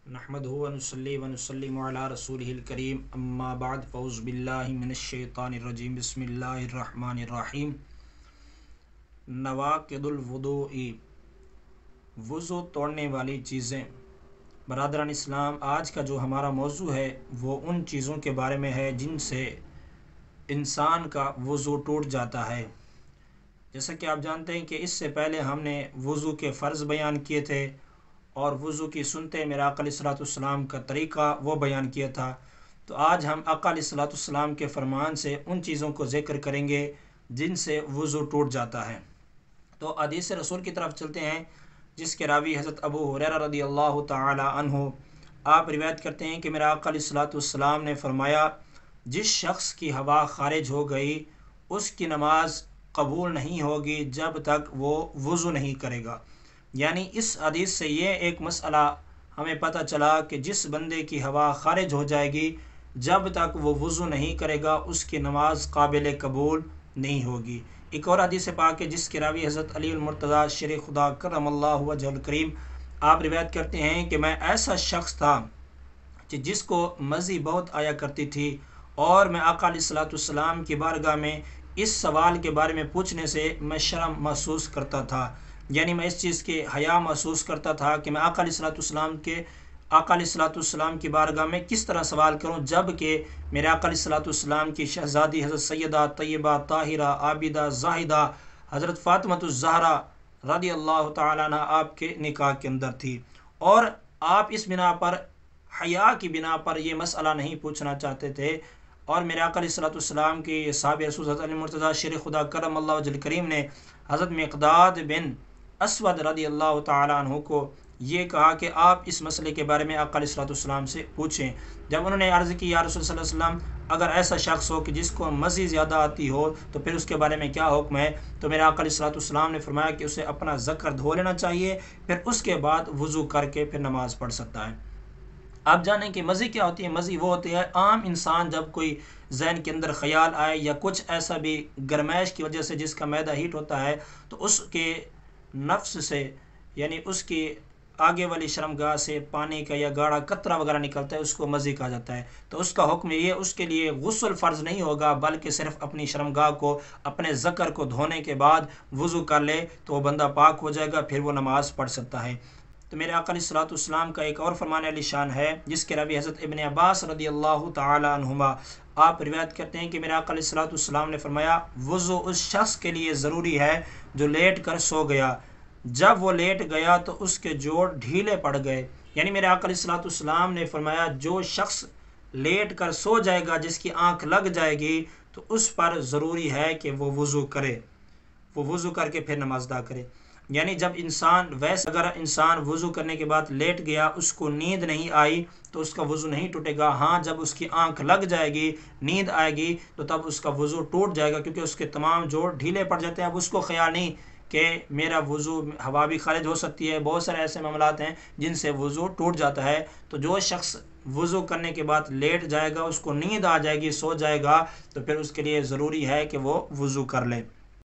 نحمده ونصلي ونسلم على رسوله الكريم اما بعد فاعوذ باللہ من الشیطان الرجیم بسم اللہ الرحمن الرحیم۔ نواقض الوضوء، وضو توڑنے والی چیزیں۔ برادران اسلام، آج کا جو ہمارا موضوع ہے وہ ان چیزوں کے بارے میں ہے جن سے انسان کا وضو ٹوٹ جاتا ہے۔ جیسا کہ آپ جانتے ہیں کہ اس سے پہلے ہم نے وضو کے فرض بیان کیے تھے اور وضو کی سنت میرے آقا علیہ الصلوۃ والسلام کا طریقہ وہ بیان کیا تھا۔ تو آج ہم آقا علیہ الصلوۃ والسلام کے فرمان سے ان چیزوں کو ذکر کریں گے جن سے وضو ٹوٹ جاتا ہے۔ تو حدیث رسول کی طرف چلتے ہیں، جس کے راوی حضرت ابو ہریرہ رضی اللہ تعالی عنہ آپ روایت کرتے ہیں کہ میرا آقا علیہ الصلوۃ والسلام نے فرمایا، جس شخص کی ہوا خارج ہو گئی اس کی نماز قبول نہیں ہوگی جب تک وہ وضو نہیں کرے گا۔ یعنی اس حدیث سے یہ ایک مسئلہ ہمیں پتہ چلا کہ جس بندے کی ہوا خارج ہو جائے گی جب تک وہ وضو نہیں کرے گا اس کی نماز قابل قبول نہیں ہوگی۔ ایک اور حدیث پاک ہے جس کے راوی حضرت علی المرتضیٰ شیر خدا کرم اللہ وجہ الکریم آپ روایت کرتے ہیں کہ میں ایسا شخص تھا کہ جس کو مزی بہت آیا کرتی تھی، اور میں آقا علیہ الصلوۃ والسلام کی بارگاہ میں اس سوال کے بارے میں پوچھنے سے میں شرم محسوس کرتا تھا، یعنی میں اس چیز کے حیا محسوس کرتا تھا کہ میں آقا علیہ الصلوۃ والسلام کی بارگاہ میں کس طرح سوال کروں، جب کہ میرے آقا علیہ الصلوۃ والسلام کی شہزادی حضرت سیدہ طیبہ طاہرہ عابدہ زاہدہ حضرت فاطمہ الزہرا رضی اللہ تعالی عنہ آپ کے نکاح کے اندر تھی، اور آپ اس بنا پر حیا کی بنا پر یہ مسئلہ نہیں پوچھنا چاہتے تھے۔ اور میرے آقا علیہ الصلوۃ والسلام کی صحابہ رسول حضرت علی مرتضیٰ شیر خدا کرم اللہ وجہ الکریم نے حضرت مقداد بن اسود رضی اللہ تعالی عنہ کو یہ کہا کہ آپ اس مسئلے کے بارے میں آقا علیہ الصلوۃ والسلام سے پوچھیں۔ جب انہوں نے عرض کی، یا رسول صلی اللہ علیہ وسلم، اگر ایسا شخص ہو کہ جس کو مزی زیادہ آتی ہو تو پھر اس کے بارے میں کیا حکم ہے؟ تو میرے آقا علیہ الصلوۃ والسلام نے فرمایا کہ اسے اپنا ذکر دھو لینا چاہیے، پھر اس کے بعد وضو کر کے پھر نماز پڑھ سکتا ہے۔ آپ جانیں کہ مزی کیا ہوتی ہے؟ مزی وہ ہوتی ہے عام انسان جب کوئی ذہن کے اندر خیال آئے یا کچھ ایسا بھی گرمائش کی وجہ سے جس کا معدہ ہیٹ ہوتا ہے تو اس کے نفس سے، یعنی اس کی آگے والی شرمگاہ سے پانی کا یا گاڑھا قطرہ وغیرہ نکلتا ہے، اس کو مزی کہا جاتا ہے۔ تو اس کا حکم یہ، اس کے لیے غسل فرض نہیں ہوگا بلکہ صرف اپنی شرمگاہ کو، اپنے ذکر کو دھونے کے بعد وضو کر لے تو وہ بندہ پاک ہو جائے گا، پھر وہ نماز پڑھ سکتا ہے۔ تو میرے آقا علیہ الصلوۃ والسلام کا ایک اور فرمان علی شان ہے جس کے راوی حضرت ابن عباس رضی اللہ تعالی عنہما آپ روایت کرتے ہیں کہ میرے آقا علیہ الصلوۃ والسلام نے فرمایا، وضو اس شخص کے لیے ضروری ہے جو لیٹ کر سو گیا، جب وہ لیٹ گیا تو اس کے جوڑ ڈھیلے پڑ گئے۔ یعنی میرے آقا علیہ الصلوۃ والسلام نے فرمایا جو شخص لیٹ کر سو جائے گا، جس کی آنکھ لگ جائے گی، تو اس پر ضروری ہے کہ وہ وضو کرے، وہ وضو کر کے پھر نماز ادا کرے۔ یعنی جب اگر انسان وضو کرنے کے بعد لیٹ گیا، اس کو نیند نہیں آئی تو اس کا وضو نہیں ٹوٹے گا۔ ہاں، جب اس کی آنکھ لگ جائے گی، نیند آئے گی، تو تب اس کا وضو ٹوٹ جائے گا، کیونکہ اس کے تمام جوڑ ڈھیلے پڑ جاتے ہیں۔ اب اس کو خیال نہیں کہ میرا وضو، ہوا بھی خارج ہو سکتی ہے، بہت سارے ایسے معاملات ہیں جن سے وضو ٹوٹ جاتا ہے۔ تو جو شخص وضو کرنے کے بعد لیٹ جائے گا، اس کو نیند آ جائے گی، سو جائے گا، تو پھر اس کے لیے ضروری ہے کہ وہ وضو کر لے۔